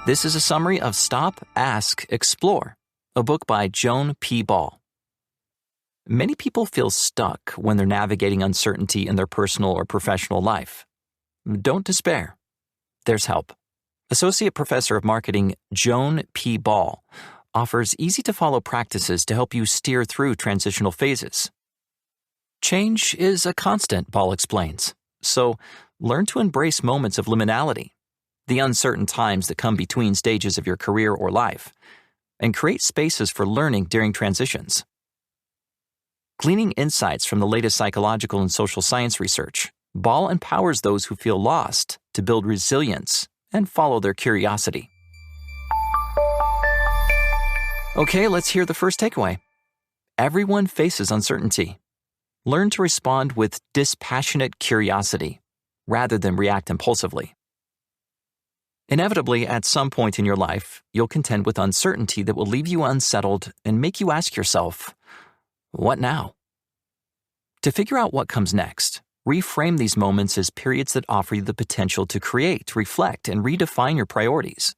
This is a summary of Stop, Ask, Explore, a book by Joan P. Many people feel stuck when they're navigating uncertainty in their personal or professional life. Don't despair. There's help. Associate Professor of Marketing Joan P. offers easy-to-follow practices to help you steer through transitional phases. Change is a constant, Ball explains, so learn to embrace moments of liminality, the uncertain times that come between stages of your career or life, and create spaces for learning during transitions. Gleaning insights from the latest psychological and social science research, Ball empowers those who feel lost to build resilience and follow their curiosity. Okay, let's hear the first takeaway. Everyone faces uncertainty. Learn to respond with dispassionate curiosity rather than react impulsively. Inevitably, at some point in your life, you'll contend with uncertainty that will leave you unsettled and make you ask yourself, what now? To figure out what comes next, reframe these moments as periods that offer you the potential to create, reflect, and redefine your priorities.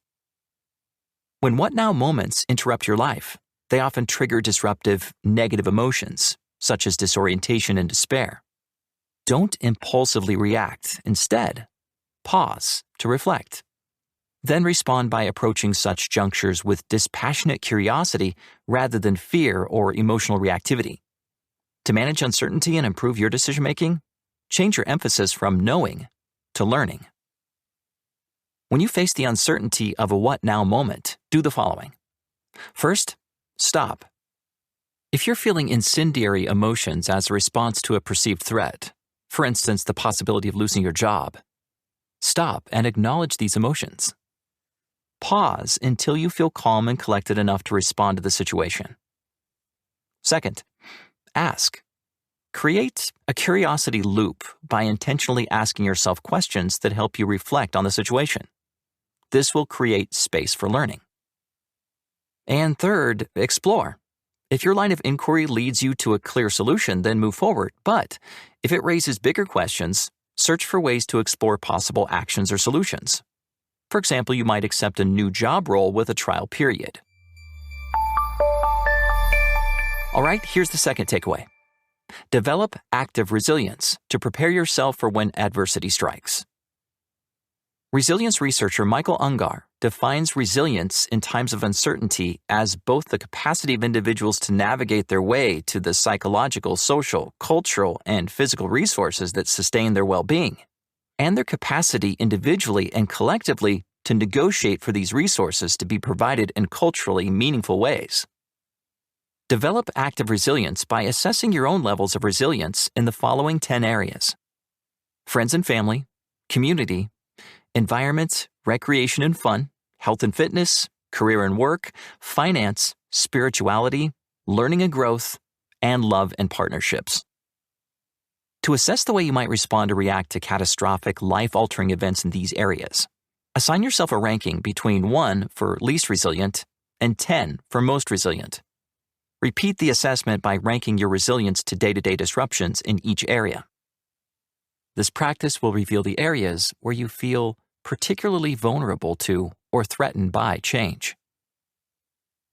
When what now moments interrupt your life, they often trigger disruptive, negative emotions, such as disorientation and despair. Don't impulsively react. Instead, pause to reflect. Then respond by approaching such junctures with dispassionate curiosity rather than fear or emotional reactivity. To manage uncertainty and improve your decision-making, change your emphasis from knowing to learning. When you face the uncertainty of a what now moment, do the following. First, stop. If you're feeling incendiary emotions as a response to a perceived threat, for instance, the possibility of losing your job, stop and acknowledge these emotions. Pause until you feel calm and collected enough to respond to the situation. Second, ask. Create a curiosity loop by intentionally asking yourself questions that help you reflect on the situation. This will create space for learning. And third, explore. If your line of inquiry leads you to a clear solution, then move forward. But if it raises bigger questions, search for ways to explore possible actions or solutions. For example, you might accept a new job role with a trial period. All right, here's the second takeaway. Develop active resilience to prepare yourself for when adversity strikes. Resilience researcher Michael Ungar defines resilience in times of uncertainty as both the capacity of individuals to navigate their way to the psychological, social, cultural, and physical resources that sustain their well-being, and their capacity individually and collectively to negotiate for these resources to be provided in culturally meaningful ways. Develop active resilience by assessing your own levels of resilience in the following 10 areas: friends and family, community, environment, recreation and fun, health and fitness, career and work, finance, spirituality, learning and growth, and love and partnerships. To assess the way you might respond or react to catastrophic, life-altering events in these areas, assign yourself a ranking between 1 for least resilient and 10 for most resilient. Repeat the assessment by ranking your resilience to day-to-day disruptions in each area. This practice will reveal the areas where you feel particularly vulnerable to or threatened by change.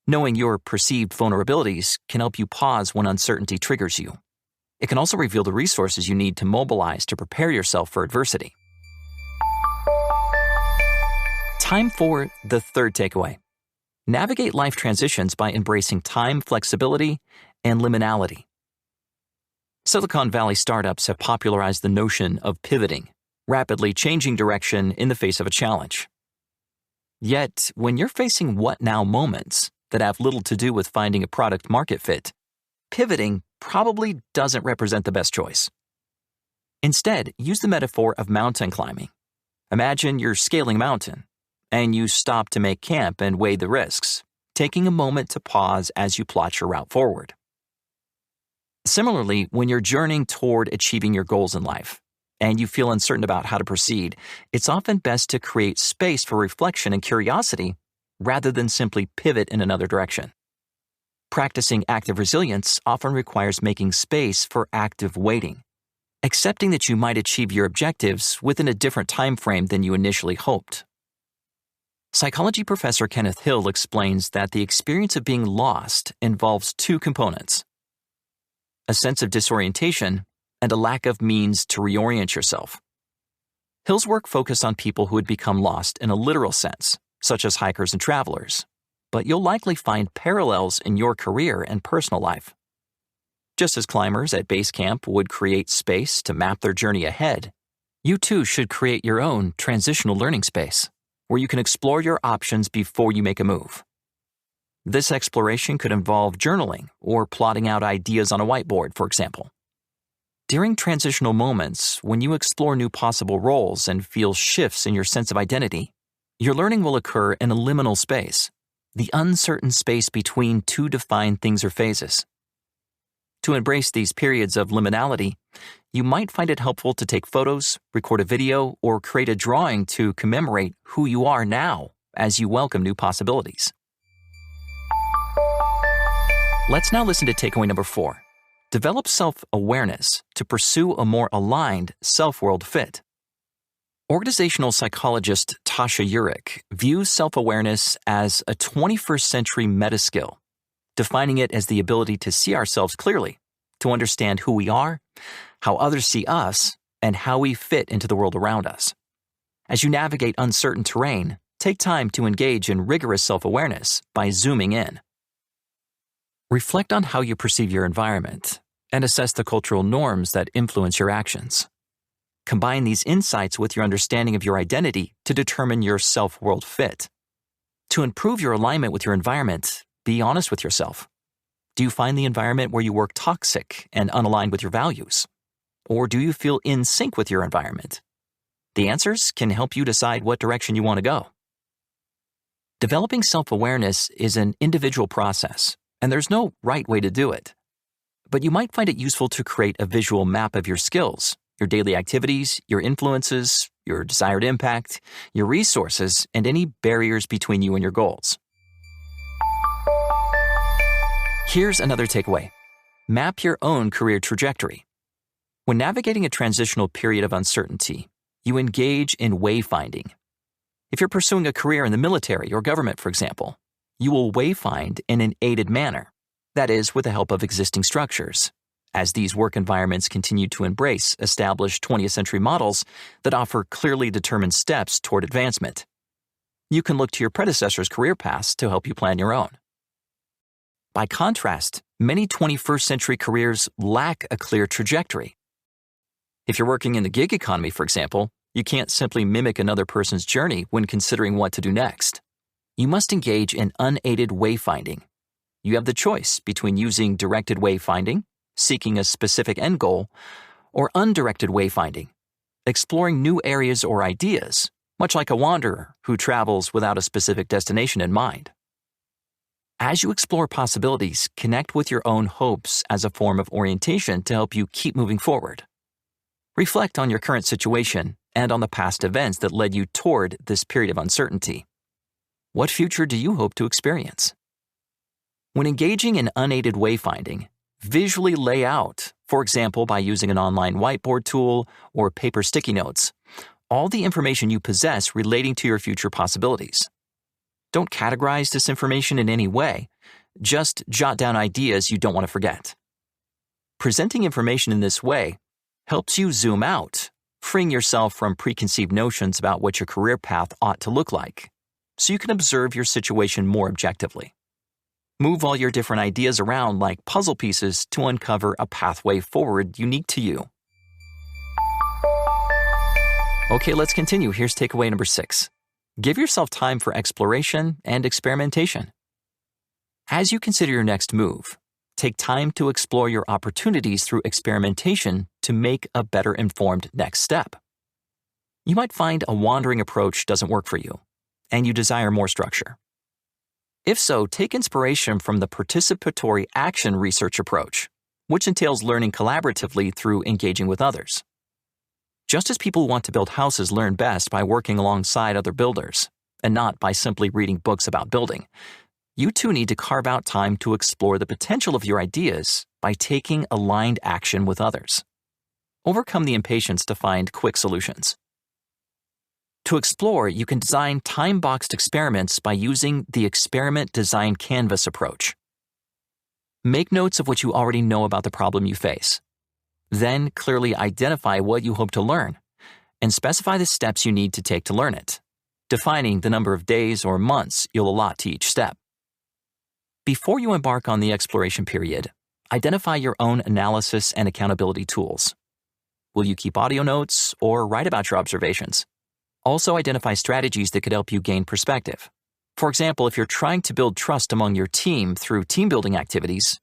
Knowing your perceived vulnerabilities can help you pause when uncertainty triggers you. It can also reveal the resources you need to mobilize to prepare yourself for adversity. Time for the third takeaway. Navigate life transitions by embracing time, flexibility, and liminality. Silicon Valley startups have popularized the notion of pivoting, rapidly changing direction in the face of a challenge. Yet, when you're facing what now moments that have little to do with finding a product market fit, pivoting probably doesn't represent the best choice. Instead, use the metaphor of mountain climbing. Imagine you're scaling a mountain, and you stop to make camp and weigh the risks, taking a moment to pause as you plot your route forward. Similarly, when you're journeying toward achieving your goals in life, and you feel uncertain about how to proceed, it's often best to create space for reflection and curiosity rather than simply pivot in another direction. Practicing active resilience often requires making space for active waiting, accepting that you might achieve your objectives within a different time frame than you initially hoped. Psychology professor Kenneth Hill explains that the experience of being lost involves two components: a sense of disorientation and a lack of means to reorient yourself. Hill's work focused on people who had become lost in a literal sense, such as hikers and travelers, but you'll likely find parallels in your career and personal life. Just as climbers at base camp would create space to map their journey ahead, you too should create your own transitional learning space, where you can explore your options before you make a move. This exploration could involve journaling or plotting out ideas on a whiteboard, for example. During transitional moments, when you explore new possible roles and feel shifts in your sense of identity, your learning will occur in a liminal space, the uncertain space between two defined things or phases. To embrace these periods of liminality, you might find it helpful to take photos, record a video, or create a drawing to commemorate who you are now as you welcome new possibilities. Let's now listen to takeaway number 4. Develop self-awareness to pursue a more aligned self-world fit. Organizational psychologist Tasha Eurich views self-awareness as a 21st century meta-skill, defining it as the ability to see ourselves clearly, to understand who we are, how others see us, and how we fit into the world around us. As you navigate uncertain terrain, take time to engage in rigorous self-awareness by zooming in. Reflect on how you perceive your environment and assess the cultural norms that influence your actions. Combine these insights with your understanding of your identity to determine your self-world fit. To improve your alignment with your environment, be honest with yourself. Do you find the environment where you work toxic and unaligned with your values? Or do you feel in sync with your environment? The answers can help you decide what direction you want to go. Developing self-awareness is an individual process, and there's no right way to do it. But you might find it useful to create a visual map of your skills, your daily activities, your influences, your desired impact, your resources, and any barriers between you and your goals. Here's another takeaway. Map your own career trajectory. When navigating a transitional period of uncertainty, you engage in wayfinding. If you're pursuing a career in the military or government, for example, you will wayfind in an aided manner, that is, with the help of existing structures, as these work environments continue to embrace established 20th century models that offer clearly determined steps toward advancement. You can look to your predecessor's career paths to help you plan your own. By contrast, many 21st century careers lack a clear trajectory. If you're working in the gig economy, for example, you can't simply mimic another person's journey when considering what to do next. You must engage in unaided wayfinding. You have the choice between using directed wayfinding, seeking a specific end goal, or undirected wayfinding, exploring new areas or ideas, much like a wanderer who travels without a specific destination in mind. As you explore possibilities, connect with your own hopes as a form of orientation to help you keep moving forward. Reflect on your current situation and on the past events that led you toward this period of uncertainty. What future do you hope to experience? When engaging in unaided wayfinding, visually lay out, for example by using an online whiteboard tool or paper sticky notes, all the information you possess relating to your future possibilities. Don't categorize this information in any way, just jot down ideas you don't want to forget. Presenting information in this way helps you zoom out, freeing yourself from preconceived notions about what your career path ought to look like, so you can observe your situation more objectively. Move all your different ideas around like puzzle pieces to uncover a pathway forward unique to you. Okay, let's continue. Here's takeaway number 6. Give yourself time for exploration and experimentation. As you consider your next move, take time to explore your opportunities through experimentation to make a better informed next step. You might find a wandering approach doesn't work for you, and you desire more structure. If so, take inspiration from the participatory action research approach, which entails learning collaboratively through engaging with others. Just as people who want to build houses learn best by working alongside other builders, and not by simply reading books about building, you too need to carve out time to explore the potential of your ideas by taking aligned action with others. Overcome the impatience to find quick solutions. To explore, you can design time-boxed experiments by using the experiment design canvas approach. Make notes of what you already know about the problem you face. Then clearly identify what you hope to learn and specify the steps you need to take to learn it, defining the number of days or months you'll allot to each step. Before you embark on the exploration period, identify your own analysis and accountability tools. Will you keep audio notes or write about your observations? Also identify strategies that could help you gain perspective. For example, if you're trying to build trust among your team through team-building activities,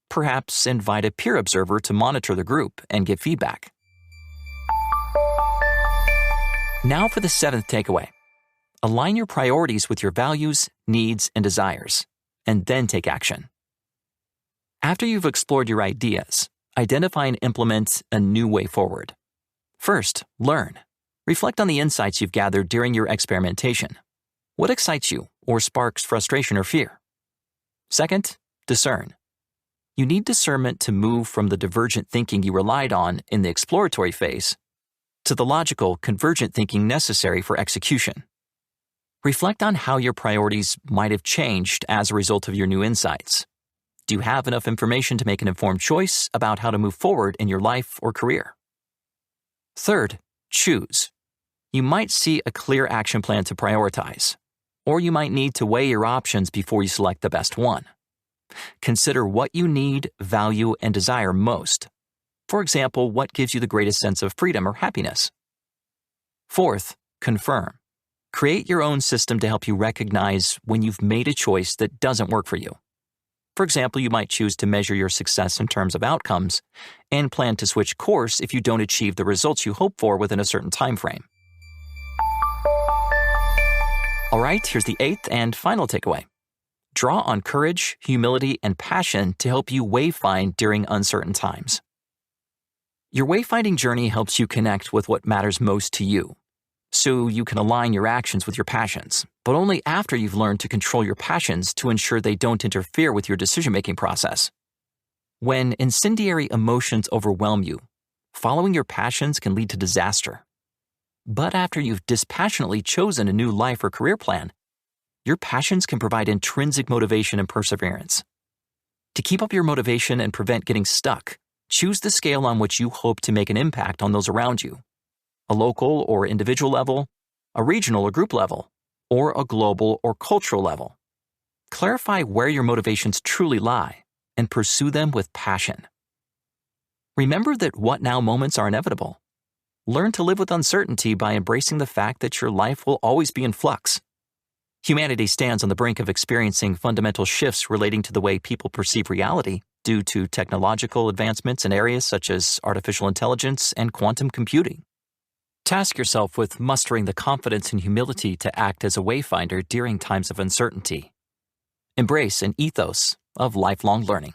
perhaps invite a peer observer to monitor the group and give feedback. Now for the 7th takeaway. Align your priorities with your values, needs, and desires, and then take action. After you've explored your ideas, identify and implement a new way forward. First, learn. Reflect on the insights you've gathered during your experimentation. What excites you or sparks frustration or fear? Second, discern. You need discernment to move from the divergent thinking you relied on in the exploratory phase to the logical, convergent thinking necessary for execution. Reflect on how your priorities might have changed as a result of your new insights. Do you have enough information to make an informed choice about how to move forward in your life or career? Third, choose. You might see a clear action plan to prioritize, or you might need to weigh your options before you select the best one. Consider what you need, value, and desire most. For example, what gives you the greatest sense of freedom or happiness? Fourth, confirm. Create your own system to help you recognize when you've made a choice that doesn't work for you. For example, you might choose to measure your success in terms of outcomes and plan to switch course if you don't achieve the results you hope for within a certain time frame. All right, here's the 8th and final takeaway. Draw on courage, humility, and passion to help you wayfind during uncertain times. Your wayfinding journey helps you connect with what matters most to you, so you can align your actions with your passions, but only after you've learned to control your passions to ensure they don't interfere with your decision-making process. When incendiary emotions overwhelm you, following your passions can lead to disaster. But after you've dispassionately chosen a new life or career plan, your passions can provide intrinsic motivation and perseverance. To keep up your motivation and prevent getting stuck, choose the scale on which you hope to make an impact on those around you. A local or individual level, a regional or group level, or a global or cultural level. Clarify where your motivations truly lie and pursue them with passion. Remember that what now moments are inevitable. Learn to live with uncertainty by embracing the fact that your life will always be in flux. Humanity stands on the brink of experiencing fundamental shifts relating to the way people perceive reality due to technological advancements in areas such as artificial intelligence and quantum computing. Task yourself with mustering the confidence and humility to act as a wayfinder during times of uncertainty. Embrace an ethos of lifelong learning.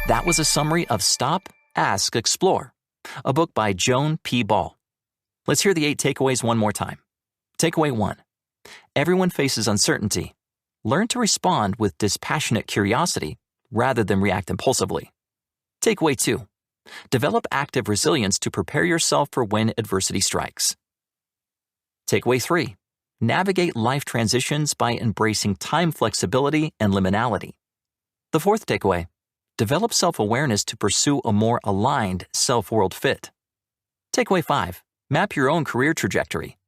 That was a summary of Stop, Ask, Explore, a book by Joan P. Let's hear the 8 takeaways one more time. Takeaway 1. Everyone faces uncertainty. Learn to respond with dispassionate curiosity rather than react impulsively. Takeaway 2. Develop active resilience to prepare yourself for when adversity strikes. Takeaway 3. Navigate life transitions by embracing time flexibility and liminality. The 4th takeaway. Develop self-awareness to pursue a more aligned self-world fit. Takeaway 5. Map your own career trajectory.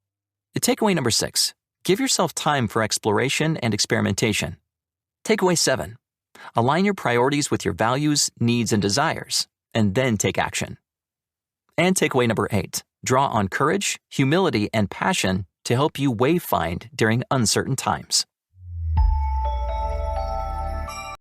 Takeaway number 6. Give yourself time for exploration and experimentation. Takeaway 7. Align your priorities with your values, needs, and desires, and then take action. And takeaway number 8. Draw on courage, humility, and passion to help you wayfind during uncertain times.